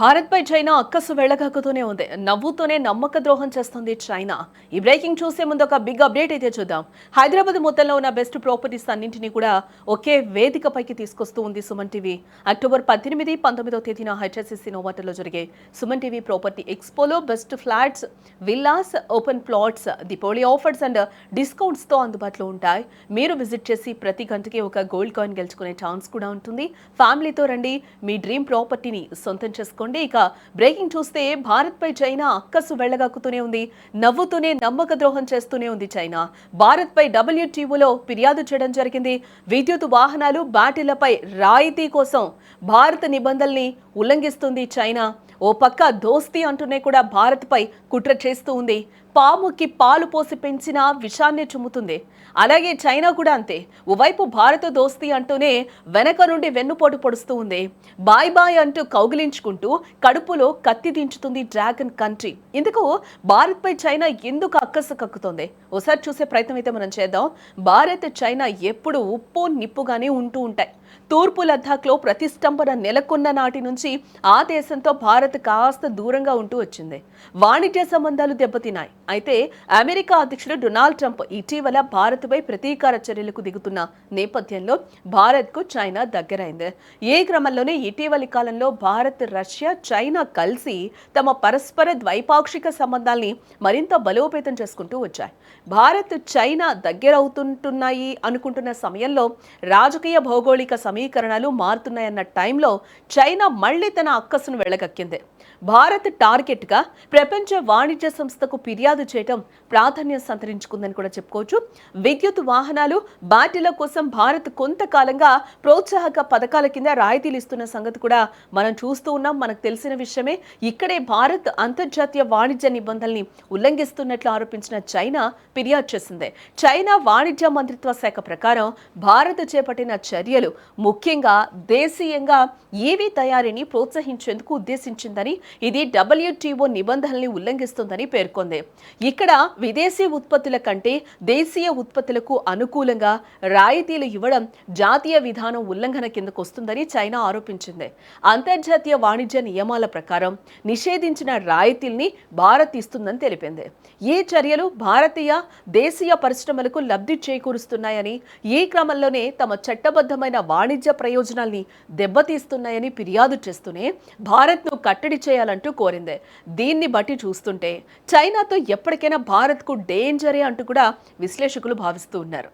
భారత్పై చైనా అక్కసు వెళ్లగక్కుతూనే ఉంది. నవ్వుతూనే నమ్మక ద్రోహం చేస్తుంది చైనా. ఈ బ్రేకింగ్ చూసే ముందు ఒక బిగ్ అప్డేట్ అయితే చూద్దాం. హైదరాబాద్ మొత్తంలో ఉన్న బెస్ట్ ప్రాపర్టీస్ అన్నింటినీ కూడా ఒకే వేదికపైకి తీసుకొస్తూ ఉంది సుమన్ టీవీ. అక్టోబర్ 18, 19వ తేదీన హెచ్ఎస్సిసి నోవాటలో జరిగే సుమన్ టీవీ ప్రాపర్టీ ఎక్స్పోలో best flats, villas, open plots, Deepavali offers and discounts తో అందుబాటులో ఉంటాయి. మీరు విజిట్ చేసి ప్రతి గంటకి ఒక గోల్డ్ కాయిన్ గెలుచుకునే ఛాన్స్ కూడా ఉంటుంది. ఫ్యామిలీతో రండి, మీ డ్రీమ్ ప్రాపర్టీని సొంతం చేసుకోండి. ఇక బ్రేకింగ్ చూస్తే భారత్ పై చైనా అక్కసు వెళ్లగక్కుతూనే ఉంది. నవ్వుతూనే నమ్మక ద్రోహం చేస్తూనే ఉంది చైనా. భారత్ పై WTOలో ఫిర్యాదు చేయడం జరిగింది. విద్యుత్ వాహనాలు, బ్యాటరీలపై రాయితీ కోసం భారత నిబంధనల్ని ఉల్లంఘిస్తుంది చైనా. ఓ పక్క దోస్తీ అంటూనే కూడా భారత్ పై కుట్ర చేస్తూ ఉంది. పాముకి పాలు పోసి పెంచిన విషాన్ని చుమ్ముతుంది. అలాగే చైనా కూడా అంతే. ఓవైపు భారత దోస్తీ అంటూనే వెనక నుండి వెన్నుపోటు పొడుస్తూ ఉంది. బాయ్ బాయ్ అంటూ కౌగిలించుకుంటూ కడుపులో కత్తి దించుతుంది డ్రాగన్ కంట్రీ. ఇందుకు భారత్ పై చైనా ఎందుకు అక్కసు కక్కుతోంది? ఒకసారి చూసే ప్రయత్నం అయితే మనం చేద్దాం. భారత్, చైనా ఎప్పుడు ఉప్పు నిప్పుగానే ఉంటూ ఉంటాయి. తూర్పు లద్దాఖ్లో ప్రతిష్టంభన నెలకొన్న నాటి నుంచి ఆ దేశంతో భారత్ కాస్త దూరంగా ఉంటూ వచ్చింది. వాణిజ్య సంబంధాలు దెబ్బతిన్నాయి. అయితే అమెరికా అధ్యక్షుడు డొనాల్డ్ ట్రంప్ ఇటీవల భారత్పై ప్రతీకార చర్యలకు దిగుతున్న నేపథ్యంలో భారత్కు చైనా దగ్గరైంది. ఈ క్రమంలోనే ఇటీవలి కాలంలో భారత్, రష్యా, చైనా కలిసి తమ పరస్పర ద్వైపాక్షిక సంబంధాల్ని మరింత బలోపేతం చేసుకుంటూ వచ్చాయి. భారత్, చైనా దగ్గరవుతుంటున్నాయి అనుకుంటున్న సమయంలో రాజకీయ భౌగోళిక సమీకరణాలు మారుతున్నాయన్న టైంలో చైనా మళ్లీ తన అక్కసును వెళ్లగక్కింది. భారత్ టార్గెట్ గా ప్రపంచ వాణిజ్య సంస్థకు ఫిర్యాదు చేయడం ప్రాధాన్యం సంతరించుకుందని కూడా చెప్పుకోవచ్చు. విద్యుత్ వాహనాలు, బ్యాటరీల కోసం భారత్ కొంతకాలంగా ప్రోత్సాహక పథకాల కింద రాయితీలు ఇస్తున్న సంగతి కూడా మనం చూస్తూ ఉన్నాం. మనకు తెలిసిన విషయమే. ఇక్కడే భారత్ అంతర్జాతీయ వాణిజ్య నిబంధనల్ని ఉల్లంఘిస్తున్నట్లు ఆరోపించిన చైనా ఫిర్యాదు చేసింది. చైనా వాణిజ్య మంత్రిత్వ శాఖ ప్రకారం భారత్ చేపట్టిన చర్యలు ముఖ్యంగా దేశీయంగా ఈవీ తయారీని ప్రోత్సహించేందుకు ఉద్దేశించిందని, ఇది WTO నిబంధనల్ని ఉల్లంఘిస్తుందని పేర్కొంది. ఇక్కడ విదేశీ ఉత్పత్తుల కంటే దేశీయ ఉత్పత్తులకు అనుకూలంగా రాయితీలు ఇవ్వడం జాతీయ విధానం ఉల్లంఘన కిందకు వస్తుందని చైనా ఆరోపించింది. అంతర్జాతీయ వాణిజ్య నియమాల ప్రకారం నిషేధించిన రాయితీల్ని భారత్ ఇస్తుందని తెలిపింది. ఈ చర్యలు భారతీయ దేశీయ పరిశ్రమలకు లబ్ధి చేకూరుస్తున్నాయని, ఈ క్రమంలోనే తమ చట్టబద్ధమైన వాణిజ్య ప్రయోజనాల్ని దెబ్బతీస్తున్నాయని ఫిర్యాదు చేస్తూనే భారత్ను కట్టడి చేయాలంటూ కోరింది. దీన్ని బట్టి చూస్తుంటే చైనాతో ఎప్పటికైనా భారత్కు డేంజరే అంటూ కూడా విశ్లేషకులు భావిస్తూ ఉన్నారు.